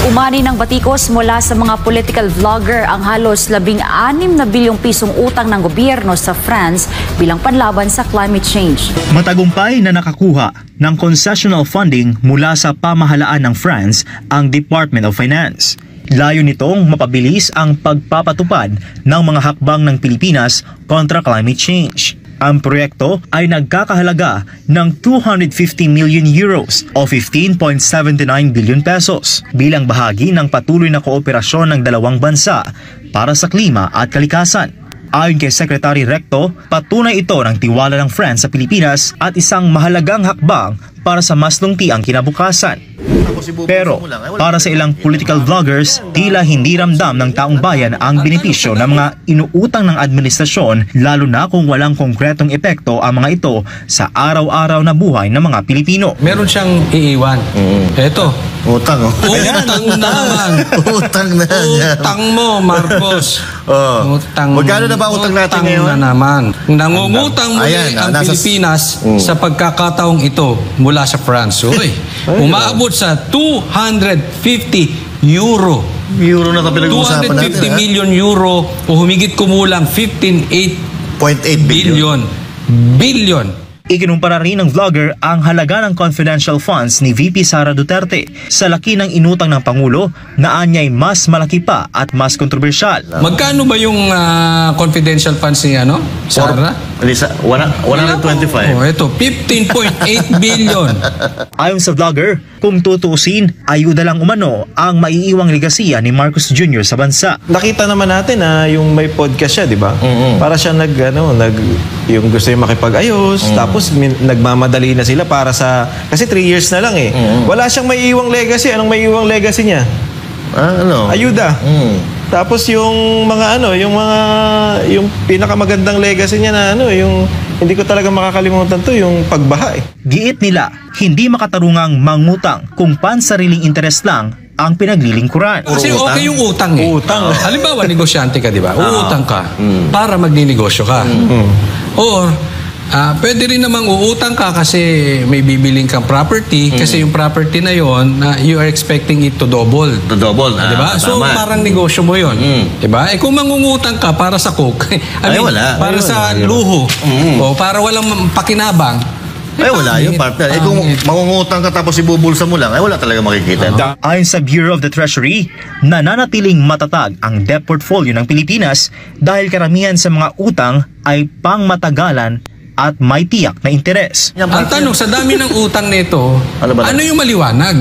Umani ng batikos mula sa mga political vlogger ang halos 16 na bilyong pisong utang ng gobyerno sa France bilang panlaban sa climate change. Matagumpay na nakakuha ng concessional funding mula sa pamahalaan ng France ang Department of Finance. Layo nitong mapabilis ang pagpapatupad ng mga hakbang ng Pilipinas kontra climate change. Ang proyekto ay nagkakahalaga ng 250 million euros o 15.79 billion pesos bilang bahagi ng patuloy na kooperasyon ng dalawang bansa para sa klima at kalikasan. Ayon kay Secretary Recto, patunay ito ng tiwala ng France sa Pilipinas at isang mahalagang hakbang para sa mas lungtiang kinabukasan. Pero para sa ilang political vloggers, tila hindi ramdam ng taong bayan ang benepisyo ng mga inuutang ng administrasyon, lalo na kung walang konkretong epekto ang mga ito sa araw-araw na buhay ng mga Pilipino. Meron siyang iiwan. Eto. Utang, oh. Utang na naman. Utang na yan. Utang mo, Marcos. Utang. Magkano na ba utang natin ngayon? Utang na naman. Nangungutang muli ang Pilipinas sa pagkakataong ito mula sa France. Uy, umaabot sa 250 euro. Euro na ito pinag-uusapan natin. 250 million euro o humigit kumulang 15.8 billion. Ikinumpara rin ng vlogger ang halaga ng confidential funds ni VP Sara Duterte sa laki ng inutang ng Pangulo na anyay mas malaki pa at mas kontrobersyal. Magkano ba yung confidential funds ni Sara? 125. Oh, ito, 15.8 billion. Ayon sa vlogger, kung tutuusin, ayuda lang umano ang maiiwang legasiya ni Marcos Jr. sa bansa. Nakita naman natin na yung may podcast siya, di ba? Para siya yung gusto yung makipag-ayos, tapos nagmamadali na sila para sa, kasi 3 years na lang eh. Wala siyang maiiwang legacy. Anong maiiwang legacy niya? Ayuda. Tapos yung mga yung pinakamagandang legacy niya na yung hindi ko talaga makakalimutan to, yung pagbaha eh. Giit nila, hindi makatarungang mangutang kung pansariling interes lang ang pinaglilingkuran. Kasi okay yung utang eh. Utang. Halimbawa, negosyante ka, di ba? Uutang ka para magninegosyo ka. Or, pwede rin namang uutang ka kasi may bibiling kang property kasi yung property na yon you are expecting it to double. Diba? So parang negosyo mo yon. Diba? Kung mangungutang ka para sa coke, para sa luho, o para walang pakinabang, wala yung partner. Kung mangungutang ka tapos ibubulsa mo lang, wala talaga makikita. Ayon sa Bureau of the Treasury, nananatiling matatag ang debt portfolio ng Pilipinas dahil karamihan sa mga utang ay pangmatagalan at may tiyak na interes. Ang tanong, sa dami ng utang nito, ano yung maliwanag?